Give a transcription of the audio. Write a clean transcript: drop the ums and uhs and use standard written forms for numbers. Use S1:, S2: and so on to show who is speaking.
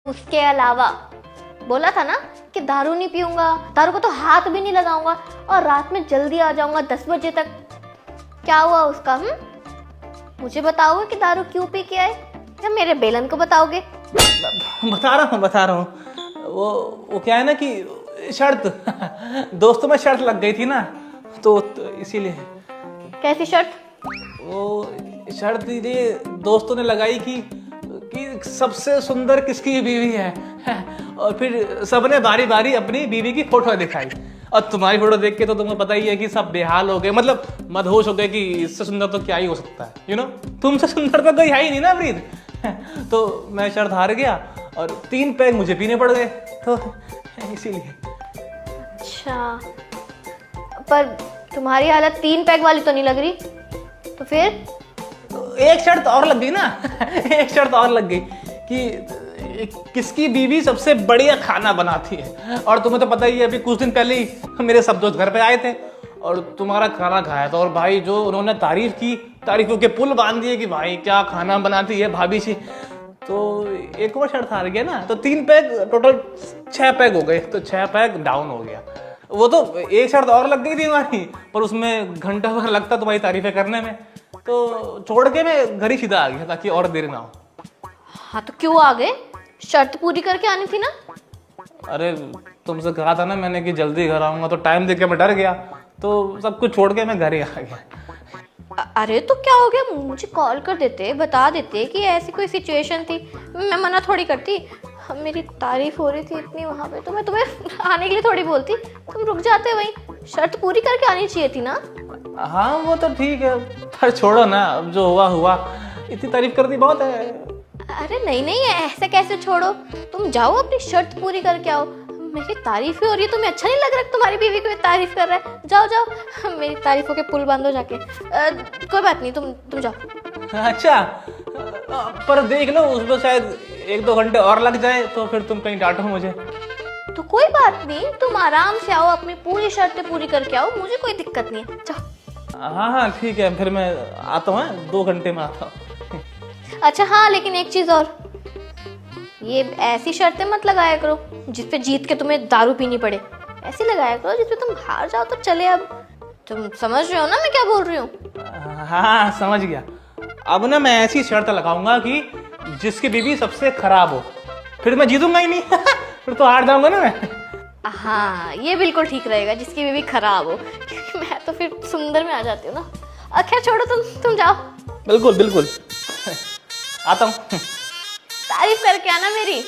S1: उसके अलावा बोला था ना कि दारू नहीं पीऊंगा, दारू को तो हाथ भी नहीं लगाऊंगा और रात में जल्दी आ जाऊंगा 10 बजे तक। क्या हुआ उसका? मुझे बताओगे कि दारू क्यों पी के आए या मेरे बेलन को बताओगे?
S2: बता रहा हूँ। वो क्या है ना कि शर्त दोस्तों में शर्त लग गई थी ना, तो इसीलिए।
S1: कैसी शर्त?
S2: वो शर्त ये दोस्तों ने लगाई कि सबसे सुंदर किसकी बीवी है और फिर सबने बारी बारी अपनी बीवी की फोटो दिखाई और तुम्हारी फोटो देख के तो तुम्हें पता ही है कि सब बेहाल हो गए, मतलब मदहोश हो गए कि इससे सुंदर तो क्या ही हो सकता है, यू नो। तुमसे सुंदर तो कोई है ही नहीं ना प्रीत। तो मैं शर्त हार गया और 3 पैग मुझे पीने पड़ गए, तो इसीलिए।
S1: अच्छा, पर तुम्हारी हालत 3 पैग वाली तो नहीं लग रही, तो फिर?
S2: एक शर्त और लग गई ना। एक शर्त और लग गई कि किसकी बीवी सबसे बढ़िया खाना बनाती है, और तुम्हें तो पता ही है अभी कुछ दिन पहले ही मेरे सब दोस्त घर पे आए थे और तुम्हारा खाना खाया था, और भाई जो उन्होंने तारीफ की, तारीफों के पुल बांध दिए कि भाई क्या खाना बनाती है भाभी सी। तो एक और शर्त हार गया ना, तो 3 पैग टोटल 6 पैग हो गए, तो 6 पैग डाउन हो गया। वो तो एक शर्त और लग गई थी हमारी, पर उसमें घंटा भर लगता तुम्हारी तारीफें करने में, तो छोड़ के मैं घर ही सीधा आ गया ताकि और देर ना हो।
S1: हाँ तो क्यों आ गए? शर्त पूरी करके आनी थी ना।
S2: अरे तुमसे कहा था ना मैंने कि जल्दी घर आऊंगा, तो टाइम देख के मैं डर गया, तो सब कुछ छोड़ के मैं घर ही आ गया।
S1: अरे तो क्या हो गया? मुझे कॉल कर देते, बता देते कि ऐसी कोई सिचुएशन थी, मैं मना थोड़ी करती। मेरी तारीफ हो रही थी इतनी वहाँ पे, तो मैं तुम्हें आने के लिए थोड़ी बोलती, तुम रुक जाते वहीं। शर्त पूरी करके आनी चाहिए थी ना।
S2: हाँ वो तो ठीक है, पर छोड़ो ना, अब जो हुआ हुआ, इतनी तारीफ कर दी बहुत है।
S1: अरे नहीं नहीं, ऐसे कैसे छोड़ो, तुम जाओ अपनी शर्त पूरी करके आओ। मेरी तारीफ ही हो रही है, तुम्हें अच्छा नहीं लग रहा तुम्हारी बीवी को तारीफ कर रहा है? जाओ जाओ, मेरी तारीफों के पुल बांधो जाके। कोई बात नहीं, तुम जाओ।
S2: अच्छा, पर देख लो उसमें शायद 1-2 घंटे और लग जाए, तो फिर तुम कहीं डांटो मुझे।
S1: तो कोई बात नहीं, तुम आराम से आओ, अपनी पूरी शर्तें पूरी करके आओ, मुझे कोई दिक्कत नहीं है। जाओ।
S2: हाँ ठीक है, फिर मैं आता हूँ, 2 घंटे में आता हूँ।
S1: अच्छा हाँ, लेकिन एक चीज और, ये ऐसी शर्तें मत लगाया करो जिसपे जीत के तुम्हें दारू पीनी पड़े। ऐसी लगाया करो जिसपे तुम हार जाओ तो चले। अब तुम समझ रहे हो ना मैं क्या बोल रही हूँ?
S2: हाँ समझ गया। अब ना मैं ऐसी शर्त लगाऊंगा कि जिसकी बीवी सबसे खराब हो, फिर मैं जीतूंगा ही नहीं। फिर तो हार जाऊंगा ना मैं।
S1: हाँ ये बिल्कुल ठीक रहेगा, जिसकी बीवी खराब हो, क्योंकि मैं तो फिर सुंदर में आ जाती हूँ ना। खैर छोड़ो, तुम जाओ।
S2: बिल्कुल बिल्कुल। आता हूँ।
S1: तारीफ करके आना मेरी।